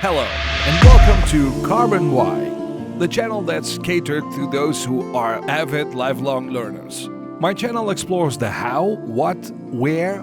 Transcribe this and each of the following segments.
Hello, and welcome to carbonwhy, the channel that's catered to those who are avid lifelong learners. My channel explores the how, what, where,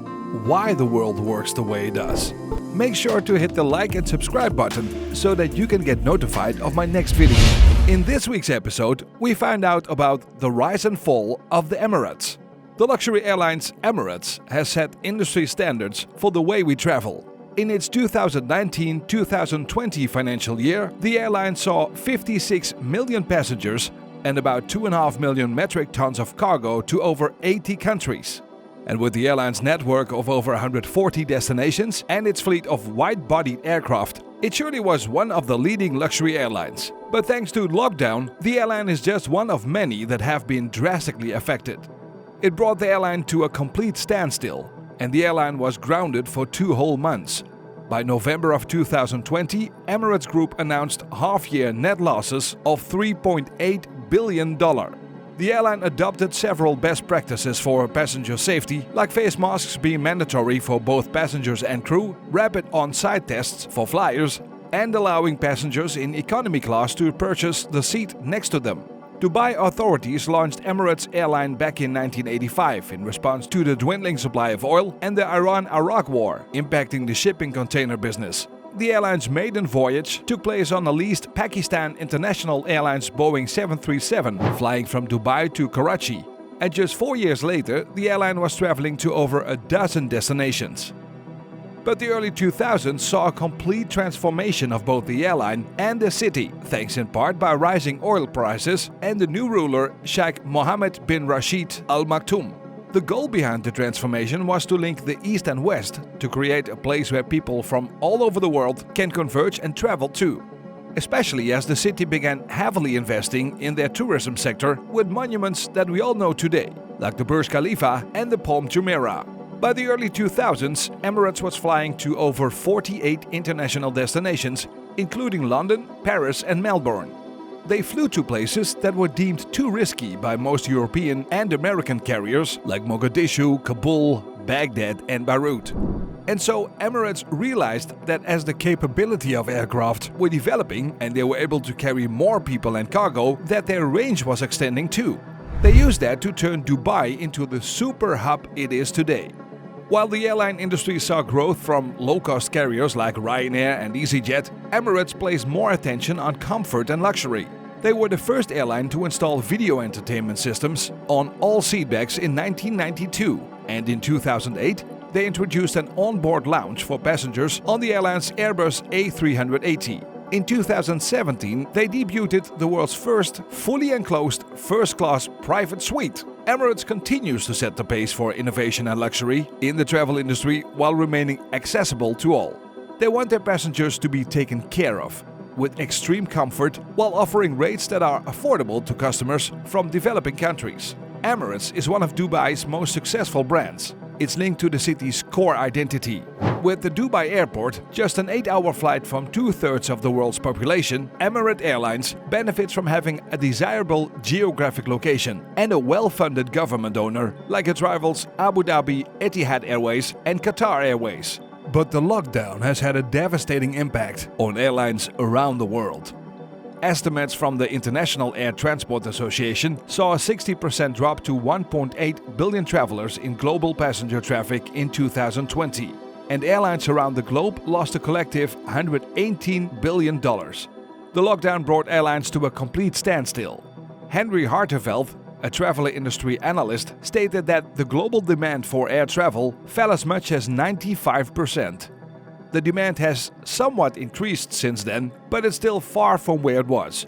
why the world works the way it does. Make sure to hit the like and subscribe button so that you can get notified of my next video. In this week's episode, we find out about the rise and fall of the Emirates. The luxury airlines Emirates has set industry standards for the way we travel. In its 2019-2020 financial year, the airline saw 56 million passengers and about 2.5 million metric tons of cargo to over 80 countries. And with the airline's network of over 140 destinations and its fleet of wide-bodied aircraft, it surely was one of the leading luxury airlines. But thanks to lockdown, the airline is just one of many that have been drastically affected. It brought the airline to a complete standstill, and the airline was grounded for 2 whole months. By November of 2020, Emirates Group announced half-year net losses of $3.8 billion. The airline adopted several best practices for passenger safety, like face masks being mandatory for both passengers and crew, rapid on-site tests for flyers, and allowing passengers in economy class to purchase the seat next to them. Dubai authorities launched Emirates Airline back in 1985 in response to the dwindling supply of oil and the Iran-Iraq war, impacting the shipping container business. The airline's maiden voyage took place on a leased Pakistan International Airlines Boeing 737, flying from Dubai to Karachi. And just 4 years later, the airline was traveling to over a dozen destinations. But the early 2000s saw a complete transformation of both the airline and the city, thanks in part by rising oil prices and the new ruler Sheikh Mohammed bin Rashid Al Maktoum. The goal behind the transformation was to link the East and West to create a place where people from all over the world can converge and travel to, especially as the city began heavily investing in their tourism sector with monuments that we all know today, like the Burj Khalifa and the Palm Jumeirah. By the early 2000s, Emirates was flying to over 48 international destinations, including London, Paris and Melbourne. They flew to places that were deemed too risky by most European and American carriers like Mogadishu, Kabul, Baghdad and Beirut. And so Emirates realized that as the capability of aircraft were developing and they were able to carry more people and cargo, that their range was extending too. They used that to turn Dubai into the super hub it is today. While the airline industry saw growth from low-cost carriers like Ryanair and EasyJet, Emirates placed more attention on comfort and luxury. They were the first airline to install video entertainment systems on all seatbacks in 1992, and in 2008 they introduced an onboard lounge for passengers on the airline's Airbus A380. In 2017, they debuted the world's first fully enclosed first-class private suite. Emirates continues to set the pace for innovation and luxury in the travel industry while remaining accessible to all. They want their passengers to be taken care of, with extreme comfort while offering rates that are affordable to customers from developing countries. Emirates is one of Dubai's most successful brands. It's linked to the city's core identity. With the Dubai airport just an 8-hour flight from 2/3 of the world's population, Emirates Airlines benefits from having a desirable geographic location and a well-funded government owner like its rivals Abu Dhabi, Etihad Airways and Qatar Airways. But the lockdown has had a devastating impact on airlines around the world. Estimates from the International Air Transport Association saw a 60% drop to 1.8 billion travelers in global passenger traffic in 2020. And airlines around the globe lost a collective $118 billion. The lockdown brought airlines to a complete standstill. Henry Harteveld, a travel industry analyst, stated that the global demand for air travel fell as much as 95%. The demand has somewhat increased since then, but it's still far from where it was.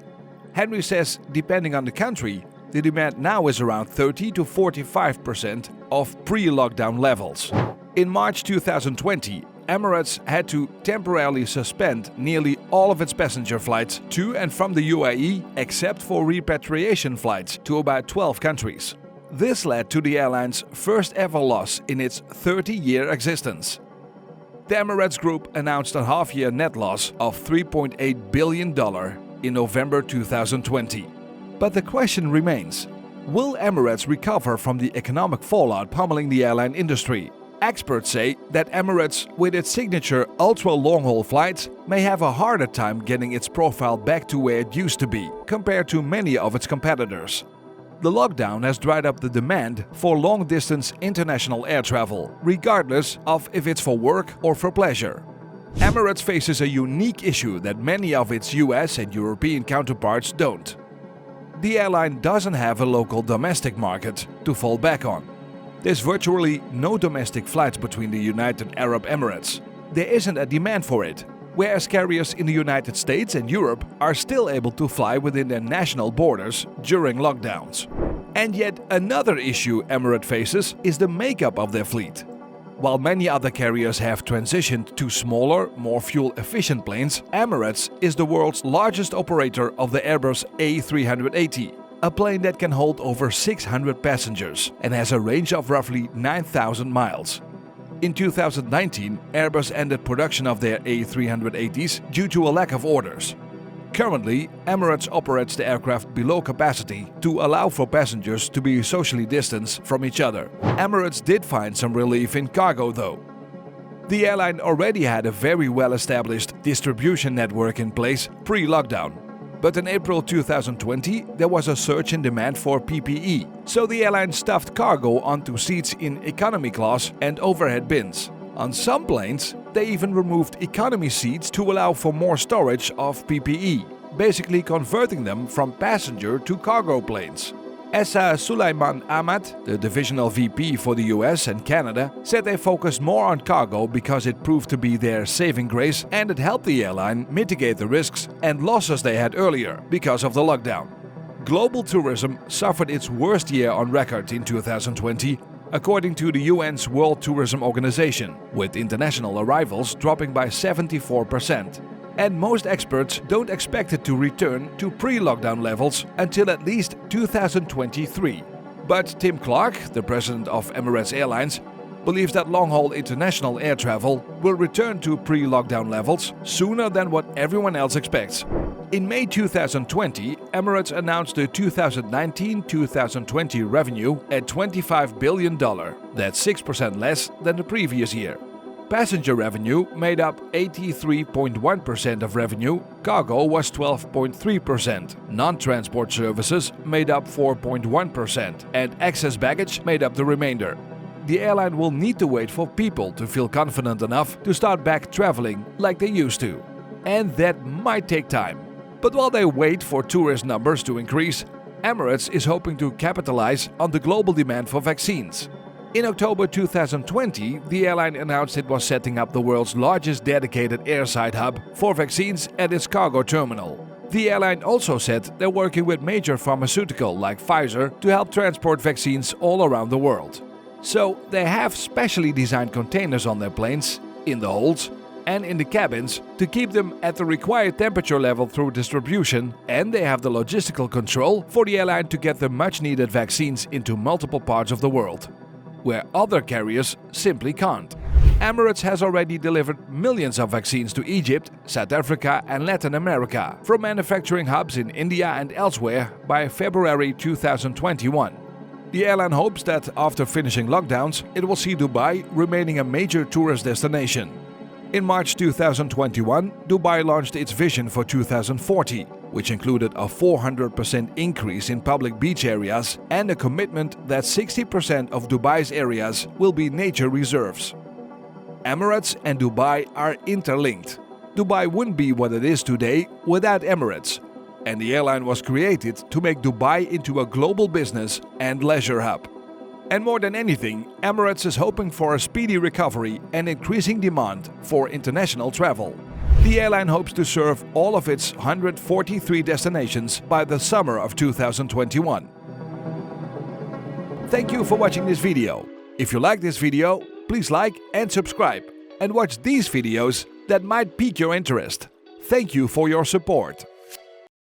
Henry says, depending on the country, the demand now is around 30 to 45% of pre-lockdown levels. In March 2020, Emirates had to temporarily suspend nearly all of its passenger flights to and from the UAE, except for repatriation flights to about 12 countries. This led to the airline's first ever loss in its 30-year existence. The Emirates Group announced a half-year net loss of $3.8 billion in November 2020. But the question remains, will Emirates recover from the economic fallout pummeling the airline industry? Experts say that Emirates, with its signature ultra-long-haul flights, may have a harder time getting its profile back to where it used to be, compared to many of its competitors. The lockdown has dried up the demand for long-distance international air travel, regardless of if it's for work or for pleasure. Emirates faces a unique issue that many of its US and European counterparts don't. The airline doesn't have a local domestic market to fall back on. There's virtually no domestic flights between the United Arab Emirates. There isn't a demand for it, whereas carriers in the United States and Europe are still able to fly within their national borders during lockdowns. And yet another issue Emirates faces is the makeup of their fleet. While many other carriers have transitioned to smaller, more fuel-efficient planes, Emirates is the world's largest operator of the Airbus A380, a plane that can hold over 600 passengers and has a range of roughly 9,000 miles. In 2019, Airbus ended production of their A380s due to a lack of orders. Currently, Emirates operates the aircraft below capacity to allow for passengers to be socially distanced from each other. Emirates did find some relief in cargo though. The airline already had a very well-established distribution network in place pre-lockdown. But in April 2020, there was a surge in demand for PPE, so the airline stuffed cargo onto seats in economy class and overhead bins. On some planes, they even removed economy seats to allow for more storage of PPE, basically converting them from passenger to cargo planes. Essa Sulaiman Ahmad, the divisional VP for the US and Canada, said they focused more on cargo because it proved to be their saving grace and it helped the airline mitigate the risks and losses they had earlier because of the lockdown. Global tourism suffered its worst year on record in 2020, according to the UN's World Tourism Organization, with international arrivals dropping by 74%. And most experts don't expect it to return to pre-lockdown levels until at least 2023. But Tim Clark, the president of Emirates Airlines, believes that long-haul international air travel will return to pre-lockdown levels sooner than what everyone else expects. In May 2020, Emirates announced the 2019-2020 revenue at $25 billion. That's 6% less than the previous year. Passenger revenue made up 83.1% of revenue, cargo was 12.3%, non-transport services made up 4.1%, and excess baggage made up the remainder. The airline will need to wait for people to feel confident enough to start back traveling like they used to. And that might take time. But while they wait for tourist numbers to increase, Emirates is hoping to capitalize on the global demand for vaccines. In October 2020, the airline announced it was setting up the world's largest dedicated airside hub for vaccines at its cargo terminal. The airline also said they're working with major pharmaceutical like Pfizer to help transport vaccines all around the world. So they have specially designed containers on their planes, in the holds and in the cabins to keep them at the required temperature level through distribution, and they have the logistical control for the airline to get the much-needed vaccines into multiple parts of the world, where other carriers simply can't. Emirates has already delivered millions of vaccines to Egypt, South Africa and Latin America from manufacturing hubs in India and elsewhere by February 2021. The airline hopes that after finishing lockdowns, it will see Dubai remaining a major tourist destination. In March 2021, Dubai launched its vision for 2040, which included a 400% increase in public beach areas and a commitment that 60% of Dubai's areas will be nature reserves. Emirates and Dubai are interlinked. Dubai wouldn't be what it is today without Emirates, and the airline was created to make Dubai into a global business and leisure hub. And more than anything, Emirates is hoping for a speedy recovery and increasing demand for international travel. The airline hopes to serve all of its 143 destinations by the summer of 2021. Thank you for watching this video. If you like this video, please like and subscribe, and watch these videos that might pique your interest. Thank you for your support.